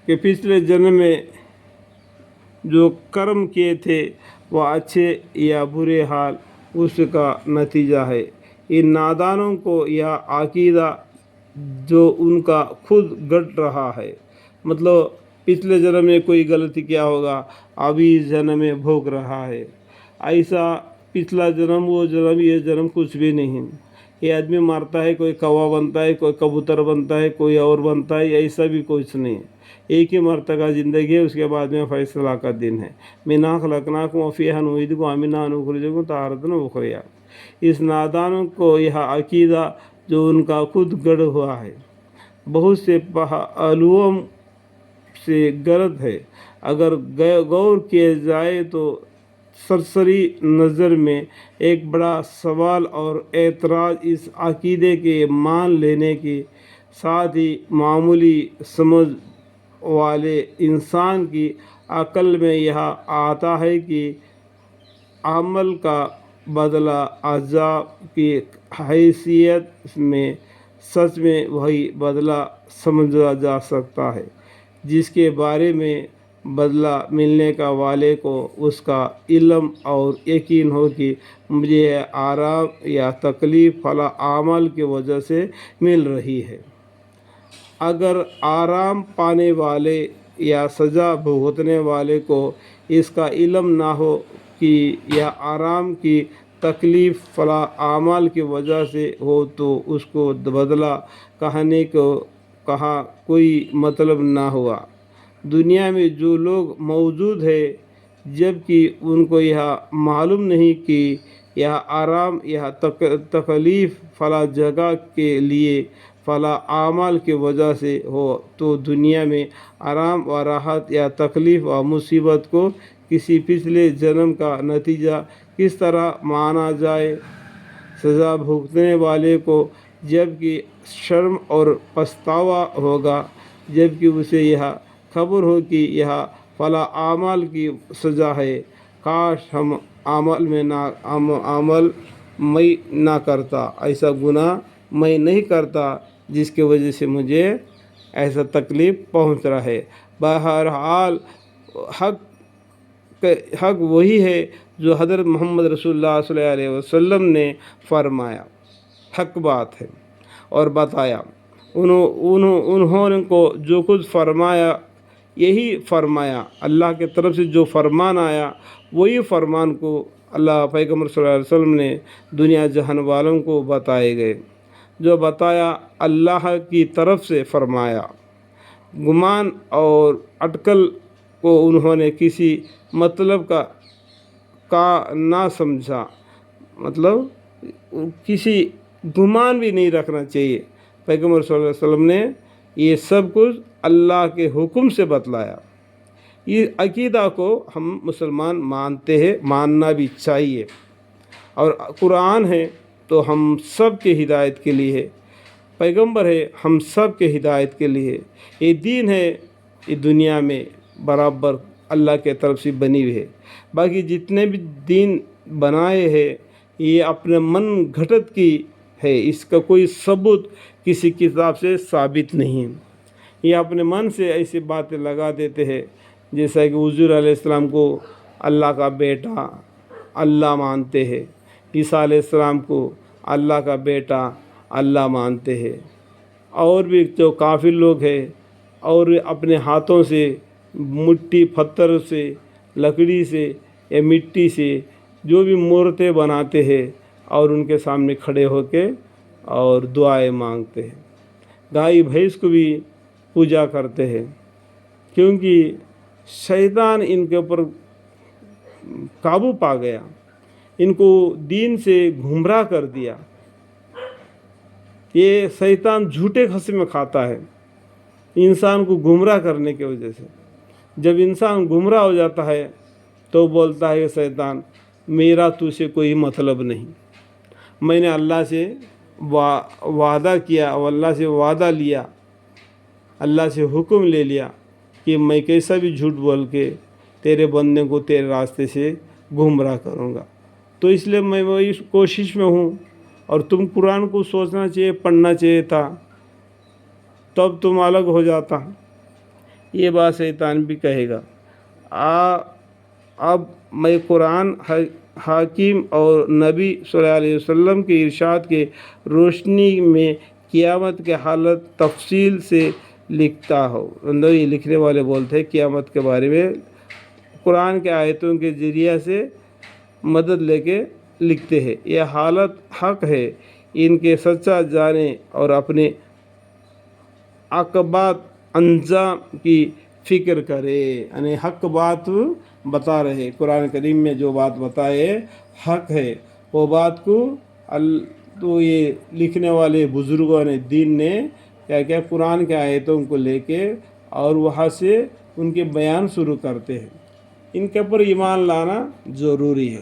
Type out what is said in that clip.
کہ پچھلے جنم میں جو کرم کیے تھے وہ اچھے یا برے حال اس کا نتیجہ ہے۔ ان نادانوں کو یہ عقیدہ جو ان کا خود گٹ رہا ہے، مطلب پچھلے جنم میں کوئی غلطی کیا ہوگا، ابھی اس جنم میں بھوگ رہا ہے، ایسا پچھلا جنم وہ جنم یہ جنم کچھ بھی نہیں۔ یہ آدمی مرتا ہے، کوئی کوا بنتا ہے، کوئی کبوتر بنتا ہے، کوئی اور بنتا ہے، ایسا بھی کچھ نہیں۔ ایک ہی مرتبہ زندگی ہے، اس کے بعد میں فیصلہ کا دن ہے۔ منھا خلقناکم وفیہا نعیدکم ومنھا نخرجکم تارۃ اخری۔ اس نادانوں کو یہ عقیدہ جو ان کا خود گڑ ہوا ہے، بہت سے پہلوؤں سے غلط ہے۔ اگر غور کیا جائے تو سرسری نظر میں ایک بڑا سوال اور اعتراض اس عقیدے کے مان لینے کے ساتھ ہی معمولی سمجھ والے انسان کی عقل میں یہ آتا ہے کہ عمل کا بدلہ عذاب کی حیثیت میں سچ میں وہی بدلہ سمجھا جا سکتا ہے جس کے بارے میں بدلہ ملنے کا والے کو اس کا علم اور یقین ہو کہ مجھے یہ آرام یا تکلیف فلاں عمل کی وجہ سے مل رہی ہے۔ اگر آرام پانے والے یا سزا بھگتنے والے کو اس کا علم نہ ہو کہ یہ آرام کی تکلیف فلاں عمل کی وجہ سے ہو تو اس کو بدلہ کہنے کا کوئی مطلب نہ ہوا۔ دنیا میں جو لوگ موجود ہیں جبکہ ان کو یہ معلوم نہیں کہ یہ آرام یا تکلیف فلاں جگہ کے لیے فلاں عمل کی وجہ سے ہو، تو دنیا میں آرام و راحت یا تکلیف و مصیبت کو کسی پچھلے جنم کا نتیجہ کس طرح مانا جائے؟ سزا بھگتنے والے کو جبکہ شرم اور پچھتاوا ہوگا جبکہ اسے یہ خبر ہو کہ یہ فلاں عمل کی سزا ہے، کاش ہم عمل میں نہ کرتا، ایسا گناہ میں نہیں کرتا جس کی وجہ سے مجھے ایسا تکلیف پہنچ رہا ہے۔ بہرحال حق وہی ہے جو حضرت محمد رسول اللہ صلی اللہ علیہ وسلم نے فرمایا، حق بات ہے اور بتایا۔ انہوں نے کو جو کچھ فرمایا یہی فرمایا، اللہ کی طرف سے جو فرمان آیا وہی فرمان کو اللہ پیغمبر صلی اللہ علیہ وسلم نے دنیا جہان والوں کو بتائے گئے۔ جو بتایا اللہ کی طرف سے فرمایا، گمان اور اٹکل کو انہوں نے کسی مطلب کا نہ سمجھا، مطلب کسی گمان بھی نہیں رکھنا چاہیے۔ پیغمبر صلی اللہ علیہ وسلم نے یہ سب کچھ اللہ کے حکم سے بتلایا۔ یہ عقیدہ کو ہم مسلمان مانتے ہیں، ماننا بھی چاہیے، اور قرآن ہے تو ہم سب کے ہدایت کے لیے ہے، پیغمبر ہے ہم سب کے ہدایت کے لیے ہے، یہ دین ہے، یہ دنیا میں برابر اللہ کے طرف سے بنی ہوئی ہے۔ باقی جتنے بھی دین بنائے ہیں یہ اپنے من گھٹت کی ہے، اس کا کوئی ثبوت کسی کتاب سے ثابت نہیں ہے۔ یہ اپنے من سے ایسی باتیں لگا دیتے ہیں، جیسا کہ حضور علیہ السلام کو اللہ کا بیٹا اللہ مانتے ہیں، عیسیٰ علیہ السلام کو اللہ کا بیٹا اللہ مانتے ہیں، اور بھی جو کافر لوگ ہیں اور اپنے ہاتھوں سے مٹی پتھر سے لکڑی سے یا مٹی سے جو بھی مورتیں بناتے ہیں اور ان کے سامنے کھڑے ہو کے اور دعائیں مانگتے ہیں، گائے بھینس کو بھی پوجا کرتے ہیں، کیونکہ شیطان ان کے اوپر قابو پا گیا، ان کو دین سے گمراہ کر دیا۔ یہ شیطان جھوٹے قسم کھاتا ہے انسان کو گمراہ کرنے کی وجہ سے۔ جب انسان گمراہ ہو جاتا ہے تو بولتا ہے شیطان، میرا تو سے کوئی مطلب نہیں، میں نے اللہ سے وعدہ کیا اور اللہ سے وعدہ لیا، اللہ سے حکم لے لیا کہ میں کیسا بھی جھوٹ بول کے تیرے بندے کو تیرے راستے سے گمراہ کروں گا، تو اس لیے میں وہی کوشش میں ہوں۔ اور تم قرآن کو سوچنا چاہیے، پڑھنا چاہیے تھا، تب تم الگ ہو جاتا۔ یہ بات شیطان بھی کہے گا۔ اب میں قرآن حکیم اور نبی صلی اللہ علیہ وسلم کے ارشاد کے روشنی میں قیامت کے حالت تفصیل سے لکھتا ہوں۔ یہ لکھنے والے بولتے ہیں قیامت کے بارے میں قرآن کے آیتوں کے ذریعے سے مدد لے کے لکھتے ہیں۔ یہ حالت حق ہے، ان کے سچا جانے اور اپنے عاقبات انجام کی فکر کرے۔ یعنی حق بات بتا رہے، قرآن کریم میں جو بات بتائے حق ہے، وہ بات کو تو یہ لکھنے والے بزرگوں نے دین نے کیا قرآن کے آیتوں کو لے کے اور وہاں سے ان کے بیان شروع کرتے ہیں۔ ان کے اوپر ایمان لانا ضروری ہے۔